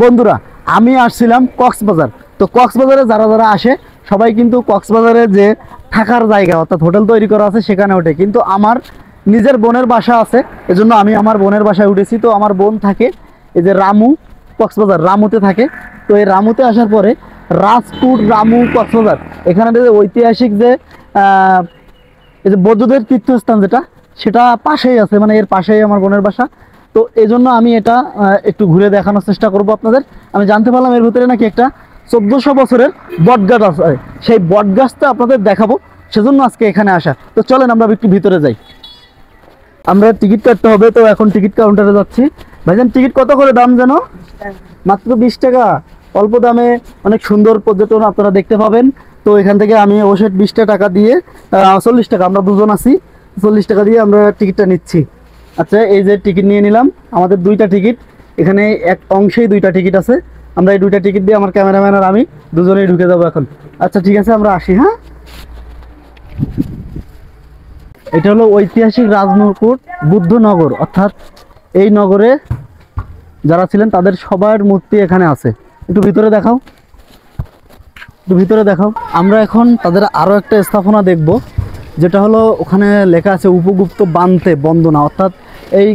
বন্ধুরা, আমি আসছিলাম কক্সবাজার। তো কক্সবাজারে যারা যারা আসে সবাই কিন্তু কক্সবাজারে যে থাকার জায়গা অর্থাৎ হোটেল তৈরি করা আছে সেখানে ওঠে, কিন্তু আমার নিজের বোনের বাসা আছে, এজন্য আমি আমার বোনের বাসায় উঠেছি। তো আমার বোন থাকে এই যে রামু, কক্সবাজার রামুতে থাকে। তো এই রামুতে আসার পরে রাজপুর রামু কক্সবাজার এখানে যে ঐতিহাসিক যে এই যে বৌদ্ধদের তীর্থস্থান যেটা, সেটা পাশেই আছে, মানে এর পাশেই আমার বোনের বাসা। তো এই জন্য আমি এটা একটু ঘুরে দেখানোর চেষ্টা করব আপনাদের। আমি জানতে পারলাম এর ভিতরে নাকি একটা 1400 বছরের বটগাছ আছে, সেই বটগাছটা আপনাদের দেখাবো, সেজন্য আজকে এখানে আসা। তো চলেন আমরা একটু ভিতরে যাই। আমরা টিকিট কাটতে হবে, তো এখন টিকিট কাউন্টারে যাচ্ছি। ভাইজান, টিকিট কত করে দাম জানো? মাত্র 20 টাকা। অল্প দামে অনেক সুন্দর পর্যটন আপনারা দেখতে পাবেন। তো এখান থেকে আমি অবশ্যই 20 টাকা দিয়ে 40 টাকা, আমরা দুজন আছি, 40 টাকা দিয়ে আমরা টিকিটটা নিচ্ছি। আচ্ছা, এই যে টিকিট নিয়ে নিলাম, আমাদের দুইটা টিকিট, এখানে এক অংশেই দুইটা টিকিট আছে। আমরা এই দুইটা টিকিট দিয়ে আমার ক্যামেরাম্যান আর আমি দুজনেই ঢুকে যাবো এখন। আচ্ছা ঠিক আছে, আমরা আসি। হ্যাঁ, এটা হলো ঐতিহাসিক রাজনগর বুদ্ধনগর, অর্থাৎ এই নগরে যারা ছিলেন তাদের সবার মূর্তি এখানে আছে। একটু ভিতরে দেখাও, একটু ভিতরে দেখাও। আমরা এখন তাদের আরও একটা স্থাপনা দেখব, যেটা হলো ওখানে লেখা আছে উপগুপ্ত বান্তে বন্দনা, অর্থাৎ এই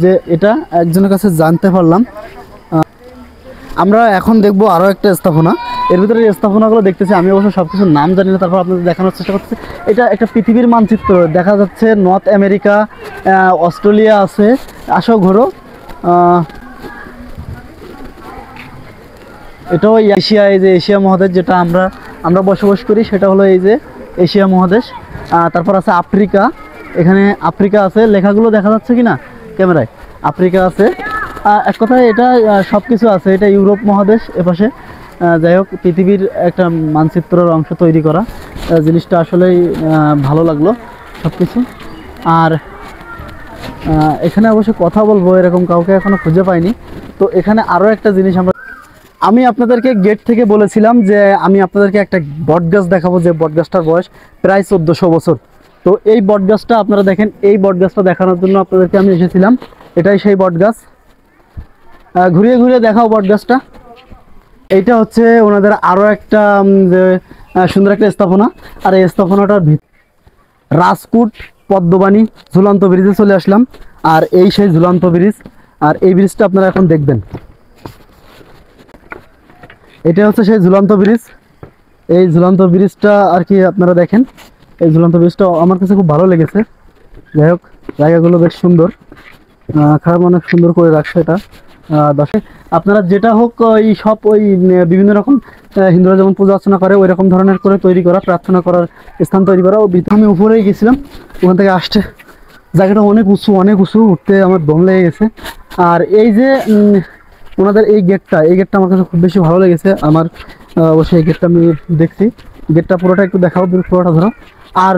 যে এটা একজনের কাছে জানতে পারলাম। আমরা এখন দেখব আরও একটা স্থাপনা। এর ভিতরে যে স্থাপনাগুলো দেখতেছি আমি অবশ্য সব কিছুর নাম জানি না, তারপর আপনাদের দেখানোর চেষ্টা করতেছি। এটা একটা পৃথিবীর মানচিত্র দেখা যাচ্ছে, নর্থ আমেরিকা, অস্ট্রেলিয়া আছে। আসো ঘোরো। এটাও এশিয়া, এই যে এশিয়া মহাদেশ যেটা আমরা বসবাস করি, সেটা হলো এই যে এশিয়া মহাদেশ। তারপর আছে আফ্রিকা, এখানে আফ্রিকা আছে, লেখাগুলো দেখা যাচ্ছে কি না ক্যামেরায়? আফ্রিকা আছে। এক কথায় এটা সব কিছু আছে। এটা ইউরোপ মহাদেশ এপাশে। যাই হোক, পৃথিবীর একটা মানচিত্রের অংশ তৈরি করা, জিনিসটা আসলেই ভালো লাগলো সব কিছু। আর এখানে অবশ্য কথা বলবো এরকম কাউকে এখনো খুঁজে পাইনি। তো এখানে আরও একটা জিনিস আমি আপনাদেরকে গেট থেকে বলেছিলাম যে আমি আপনাদেরকে একটা বটগাছ দেখাবো, যে বটগাছটার বয়স প্রায় 1400 বছর। তো এই বটগাছটা আপনারা দেখেন, এই বটগাছটা দেখানোর জন্য আপনাদেরকে আমি এসেছিলাম। এটাই সেই বটগাছ। ঘুরিয়ে ঘুরিয়ে দেখাও বটগাছটা। এইটা হচ্ছে ওনাদের আরও একটা যে সুন্দর একটা স্থাপনা। আর এই স্থাপনাটার রাজকুট পদ্মবাণী ঝুলন্ত ব্রিজে চলে আসলাম। আর এই সেই ঝুলন্ত ব্রিজ, আর এই ব্রিজটা আপনারা এখন দেখবেন। এটা হচ্ছে সেই ঝুলন্ত ব্রিজ। এই ঝুলন্ত ব্রিজটা আর কি আপনারা দেখেন, এই ঝুলন্ত ব্রিজটা আমার কাছে খুব ভালো লেগেছে। যাই হোক, জায়গাগুলো বেশ সুন্দর, খারাপ অনেক সুন্দর করে রাখছে এটা। দর্শক আপনারা যেটা হোক, ওই সব ওই বিভিন্ন রকম হিন্দুরা যেমন পূজা অর্চনা করে ওই রকম ধরনের করে তৈরি করা, প্রার্থনা করার স্থান তৈরি করা। ও আমি উপরেই গেছিলাম, ওখান থেকে আসতে জায়গাটা অনেক উঁচু, অনেক উঁচু, উঠতে আমার দম লেগে গেছে। আর এই যে ওনাদের এই গেটটা আমার কাছে খুব বেশি ভালো লেগেছে আমার। অবশ্যই এই গেটটা আমি দেখছি, গেটটা পুরোটা একটু দেখাও, পুরোটা ধরো। আর